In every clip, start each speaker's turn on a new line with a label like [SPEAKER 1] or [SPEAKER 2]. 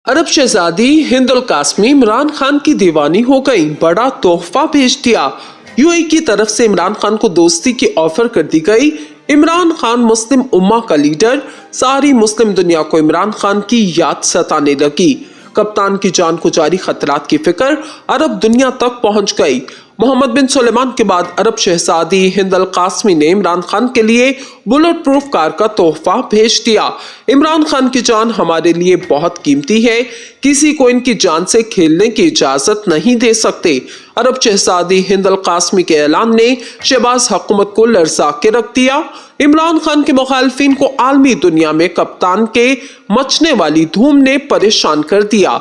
[SPEAKER 1] अरब शहजादी हिंद अल कासमी इमरान खान की दीवानी हो गई, बड़ा तोहफा भेज दिया। यूएई की तरफ से इमरान खान को दोस्ती की ऑफर कर दी गई। इमरान खान मुस्लिम उम्मा का लीडर, सारी मुस्लिम दुनिया को इमरान खान की याद सताने लगी। कप्तान की जान को जारी खतरात की फिक्र अरब दुनिया तक पहुंच गई। मोहम्मद बिन सुलेमान के बाद अरब शहजादी हिंद अल कासमी ने इमरान खान के लिए बुलेट प्रूफ कार का तोहफा भेज दिया। इमरान खान की जान हमारे लिए बहुत कीमती है, किसी को इनकी जान से खेलने की इजाजत नहीं दे सकते। अरब शहजादी हिंद अल कासमी के ऐलान ने शहबाज हुकूमत को लर्जा के रख दिया। इमरान खान के मुखालफिन को आलमी दुनिया में कप्तान के मचने वाली धूम ने परेशान कर दिया।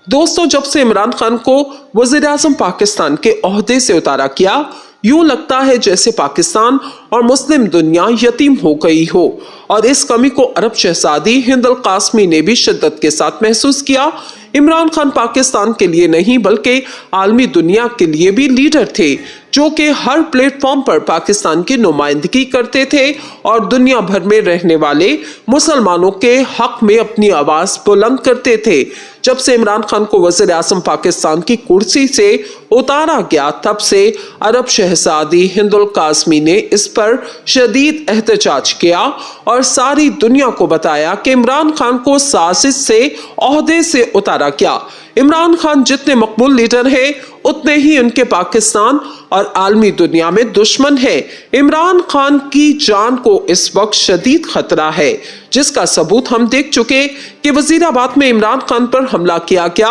[SPEAKER 1] दोस्तों, जब से इमरान खान को वज़ीर-ए-आज़म पाकिस्तान के ओहदे से उतारा गया, यूं लगता है जैसे पाकिस्तान और मुस्लिम दुनिया यतीम हो गई हो। और इस कमी को अरब शहजादी हिंद अल कासमी ने भी शिद्दत के साथ महसूस किया। इमरान खान पाकिस्तान के लिए नहीं बल्कि आलमी दुनिया के लिए भी लीडर थे, जो कि हर प्लेटफॉर्म पर पाकिस्तान की नुमाइंदगी करते थे और दुनिया भर में रहने वाले मुसलमानों के हक में अपनी आवाज बुलंद करते थे। जब से इमरान खान को वज़ीर आज़म पाकिस्तान की कुर्सी से उतारा गया, तब से अरब शहजादी हिंद अल कासमी ने इस पर शदीद एहतजाज किया और सारी दुनिया को बताया कि इमरान खान को साजिश से ओहदे से उतारा गया। इमरान खान जितने मकबूल लीडर हैं, उतने ही उनके पाकिस्तान और आलमी दुनिया में दुश्मन है। इमरान खान की जान को इस वक्त शदीद खतरा है, जिसका सबूत हम देख चुके कि वजीराबाद में इमरान खान पर हमला किया गया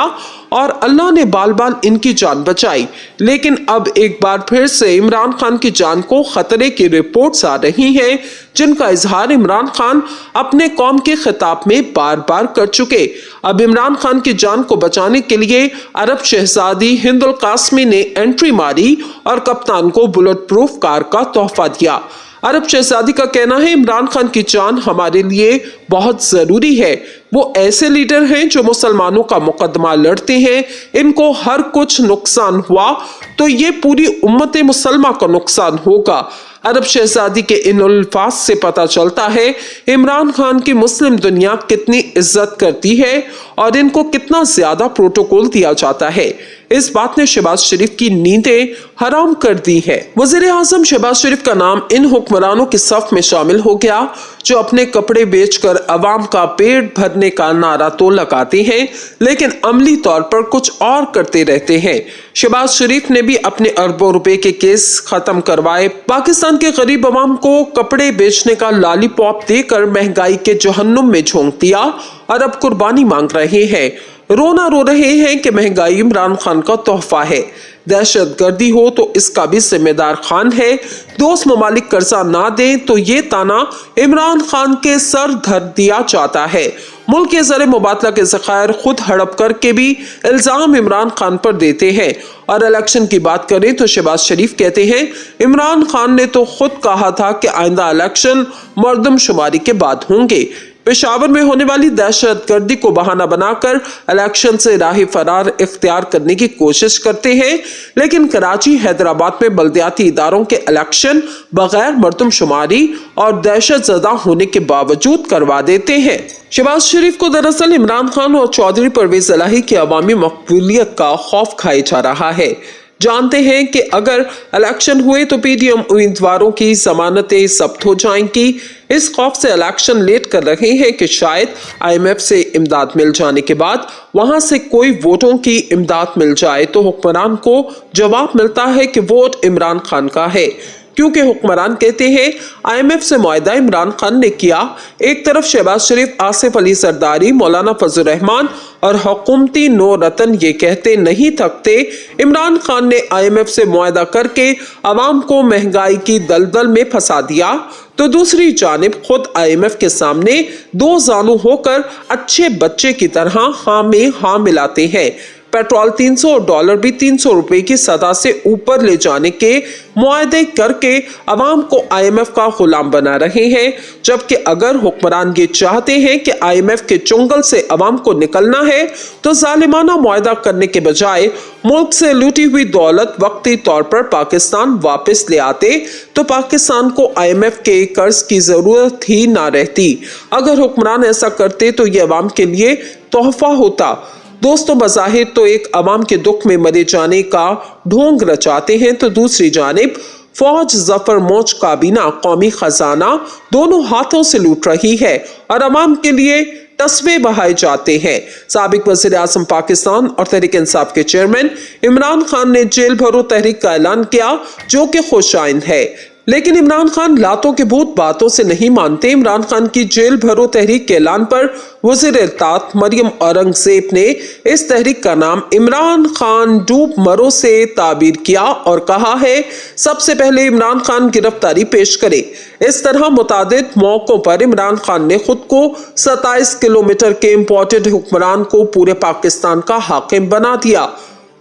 [SPEAKER 1] और अल्लाह ने बाल बाल इनकी जान बचाई। लेकिन अब एक बार फिर से इमरान खान की जान को खतरे की रिपोर्ट्स आ रही हैं, जिनका इजहार इमरान खान अपने कौम के खिताब में बार बार कर चुके। अब इमरान खान की जान को बचाने के लिए अरब शहजादी हिंद अल कासमी ने एंट्री मारी और कप्तान को बुलेट प्रूफ कार का तोहफा दिया। अरब शहजादी का कहना है, इमरान खान की जान हमारे लिए बहुत जरूरी है। वो ऐसे लीडर हैं जो मुसलमानों का मुकदमा लड़ते हैं। इनको हर कुछ नुकसान हुआ तो ये पूरी उम्मत मुसलमा का नुकसान होगा। अरब शहजादी के इन अल्फाज से पता चलता है इमरान खान की मुस्लिम दुनिया कितनी इज्जत करती है और इनको कितना ज्यादा प्रोटोकॉल दिया जाता है। इस बात ने शहबाज शरीफ की नींदें हराम कर दी है। वज़ीर-ए-आज़म शहबाज शरीफ का नाम इन हुक्मरानों के सफ में शामिल हो गया जो अपने कपड़े बेचकर अवाम का पेट भरने का नारा तो लगाते हैं, लेकिन अमली तौर पर कुछ और करते रहते हैं। शहबाज शरीफ ने भी अपने अरबों रुपए के केस खत्म करवाए, पाकिस्तान के गरीब अवाम को कपड़े बेचने का लॉलीपॉप देकर महंगाई के जहन्नुम में झोंक दिया और अब कुर्बानी मांग रहे हैं। रोना रो रहे हैं कि महंगाई इमरान खान का तोहफा है। दहशतगर्दी हो तो इसका भी जिम्मेदार खान है। दोस्त ममालिक कर्जा ना दें तो ये ताना इमरान खान के सर धर दिया जाता है। मुल्क के ज़र मुबादला के ज़खायर खुद हड़प करके भी इल्ज़ाम इमरान खान पर देते हैं। और इलेक्शन की बात करें तो शहबाज शरीफ कहते हैं, इमरान खान ने तो खुद कहा था कि आइंदा इलेक्शन मर्दमशुमारी के बाद होंगे। पेशावर में होने वाली दहशतगर्दी को बहाना बनाकर इलेक्शन से राह फरार इख्तियार करने की कोशिश करते हैं, लेकिन कराची, हैदराबाद में बल्दियाती इदारों के इलेक्शन बगैर मर्दमशुमारी और दहशतजदा होने के बावजूद करवा देते हैं। शहबाज शरीफ को दरअसल इमरान खान और चौधरी परवेज इलाही की अवामी मकबूलियत का खौफ खाए जा रहा है। जानते हैं कि अगर इलेक्शन हुए तो पीडीएम उम्मीदवारों की जमानतें जब्त हो जाएंगी। इस खौफ से इलेक्शन लेट कर रहे हैं कि शायद आईएमएफ से इमदाद मिल जाने के बाद वहां से कोई वोटों की इमदाद मिल जाए तो हुक्मरान को जवाब मिलता है कि वोट इमरान खान का है, क्योंकि हुक्मरान कहते हैं आईएमएफ से मुआहदा इमरान खान ने किया। एक तरफ शहबाज शरीफ, आसिफ अली जरदारी, मौलाना फजल रहमान और हुकूमती नो रतन ये कहते नहीं थकते इमरान खान ने आईएमएफ से मुआहदा करके अवाम को महंगाई की दलदल में फंसा दिया, तो दूसरी जानिब खुद आईएमएफ के सामने दो जानू होकर अच्छे बच्चे की तरह हाँ में हाँ मिलाते हैं। पेट्रोल 300 और डॉलर भी 300 रुपए की सतह से ऊपर ले जाने के मुआहदे करके अवाम को IMF का गुलाम बना रहे हैं। जबकि अगर हुक्मरान ये चाहते हैं कि IMF के चुंगल से अवाम को निकलना है तो जालिमाना मुआहदा करने के बजाय मुल्क से लूटी हुई दौलत वक्ती तौर पर पाकिस्तान वापस ले आते तो पाकिस्तान को IMF के कर्ज की जरूरत ही ना रहती। अगर हुक्मरान ऐसा करते तो ये अवाम के लिए तोहफा होता। दोस्तों, बज़ाहिर तो एक अवाम के दुख में मरे जाने का ढोंग रचाते हैं तो दूसरी जानिब फौज जफर मोच काबीना कौमी खजाना दोनों हाथों से लूट रही है और अवाम के लिए तस्बे बहाए जाते हैं। साबिक वज़ीर आज़म पाकिस्तान और तहरीक इंसाफ के चेयरमैन इमरान खान ने जेल भरो तहरीक का ऐलान किया, जो कि खुशाइंद है। लेकिन इमरान खान लातों के भूत बातों से नहीं मानते। इमरान खान की जेल भरो तहरीक के ऐलान पर वज़ीर इत्ताअत मरियम औरंगज़ेब ने इस तहरीक का नाम इमरान खान डूब मरो से ताबीर किया और कहा है सबसे पहले इमरान खान गिरफ्तारी पेश करे। इस तरह मुतादिद मौकों पर इमरान खान ने खुद को 27 किलोमीटर के इम्पोर्टेड हुक्मरान को पूरे पाकिस्तान का हाकिम बना दिया।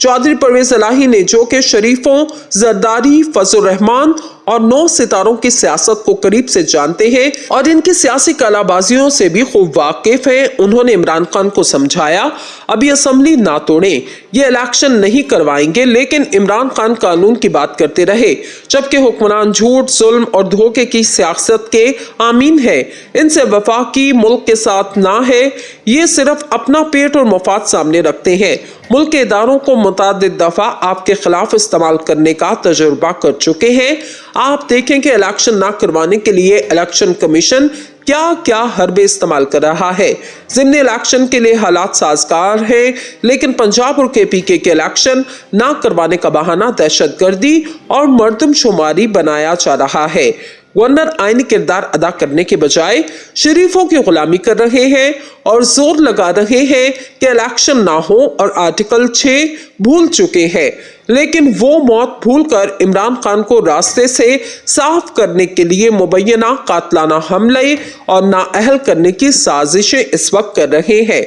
[SPEAKER 1] चौधरी परवेज इलाही ने, जो कि शरीफों जरदारी, फजल रहमान और 9 सितारों की सियासत को करीब से जानते हैं और इनकी सियासी कलाबाजियों से भी खूब वाकिफ हैं, उन्होंने इमरान खान को समझाया अभी असेंबली ना तोड़ें, ये इलेक्शन नहीं करवाएंगे। लेकिन इमरान खान कानून की बात करते रहे, जबकि हुक्मरान झूठ, जुल्म और धोखे की सियासत के आमीन है। इनसे वफाकी मुल्क के साथ ना है, ये सिर्फ अपना पेट और मफाद सामने रखते हैं। मुल्क के इदारों को मुतादिद दफा आपके खिलाफ इस्तेमाल करने का तजुर्बा कर चुके हैं। आप देखें कि इलेक्शन ना करवाने के लिए इलेक्शन कमीशन क्या क्या हरबे इस्तेमाल कर रहा है। ज़िम्नी इलेक्शन के लिए हालात साजगार हैं, लेकिन पंजाब और KPK के इलेक्शन ना करवाने का बहाना दहशतगर्दी और मर्दमशुमारी बनाया जा रहा है। गवर्नर आईनी किरदार अदा करने के बजाय शरीफों की गुलामी कर रहे हैं और जोर लगा रहे हैं कि इलेक्शन ना हो और आर्टिकल 6 भूल चुके हैं। लेकिन वो मौत भूलकर इमरान खान को रास्ते से साफ करने के लिए मुबैना कातलाना हमले और नाअहल करने की साजिशें इस वक्त कर रहे हैं।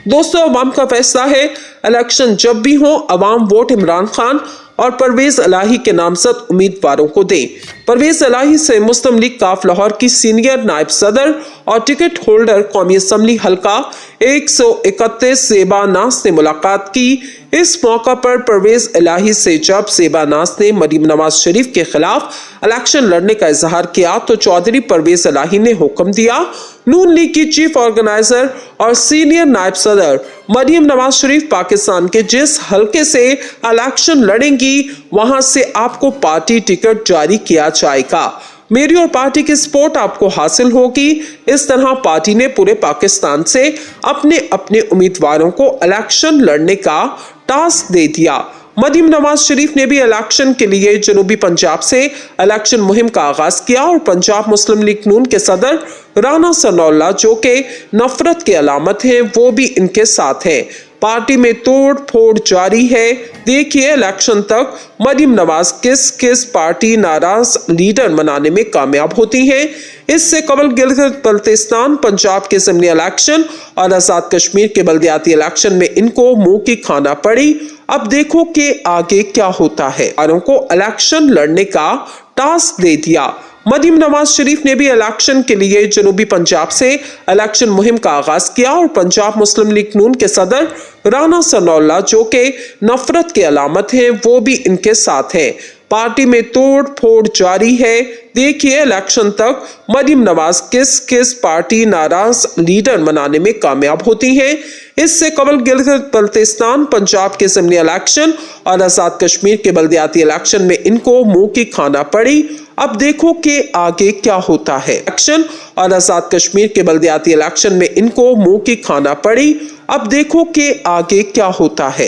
[SPEAKER 1] दोस्तों, अवाम का फैसला है, इलेक्शन जब भी हो अवाम वोट इमरान खान और परवेज इलाही के नामजद उम्मीदवारों को दें। परवेज इलाही से मुस्लिम लीग काफ लाहौर की सीनियर नायब सदर और टिकट होल्डर कौमी असम्बली हल्का 131 ज़ेबा नाज ने मुलाकात की। इस मौका पर परवेज इलाही से जब ज़ेबा नाज ने मरीम नवाज शरीफ के खिलाफ इलेक्शन लड़ने का इजहार किया तो चौधरी परवेज इलाही ने हुक्म दिया नून लीग की चीफ ऑर्गेनाइजर और सीनियर नायब सदर मरीम नवाज शरीफ पाकिस्तान के जिस हल्के से इलेक्शन लड़ेंगी वहां से आपको पार्टी टिकट जारी किया जाएगा। मेरी और पार्टी की सपोर्ट आपको हासिल होगी। इस तरह पार्टी ने पूरे पाकिस्तान से अपने अपने उम्मीदवारों को इलेक्शन लड़ने का टास्क दे दिया। मरीम नवाज शरीफ ने भी इलेक्शन के लिए जनूबी पंजाब से इलेक्शन मुहिम का आगाज किया और पंजाब मुस्लिम लीग नून के सदर राना सनाउल्लाह, जो कि नफरत की अलामत है, वो भी इनके साथ हैं। पार्टी में तोड़ फोड़ जारी है। देखिए इलेक्शन तक मरीम नवाज किस किस पार्टी नाराज लीडर बनाने में कामयाब होती हैं। इससे कबल गिलगित बल्तिस्तान, पंजाब के असेंबली इलेक्शन और आजाद कश्मीर के बल्दियाती इलेक्शन में इनको मुंह की खाना पड़ी। अब देखो कि आगे क्या होता है। को इलेक्शन लड़ने का टास्क दे दिया। मरीम नवाज शरीफ ने भी इलेक्शन के लिए जनूबी पंजाब से इलेक्शन मुहिम का आगाज किया और पंजाब मुस्लिम लीग नून के सदर राना सनाउल्लाह, जो कि नफरत की अलामत है, वो भी इनके साथ हैं। पार्टी में तोड़ फोड़ जारी है। देखिए इलेक्शन तक मरीम नवाज किस किस पार्टी नाराज लीडर बनाने में कामयाब होती हैं। इससे कबल गिलगित बल्तिस्तान, पंजाब के असेंबली इलेक्शन और आजाद कश्मीर के बल्दियाती इलेक्शन में इनको मुंह की खाना पड़ी। अब देखो कि आगे क्या होता है। इलेक्शन और आजाद कश्मीर के बल्दियाती इलेक्शन में इनको मुंह की खाना पड़ी। अब देखो कि आगे क्या होता है।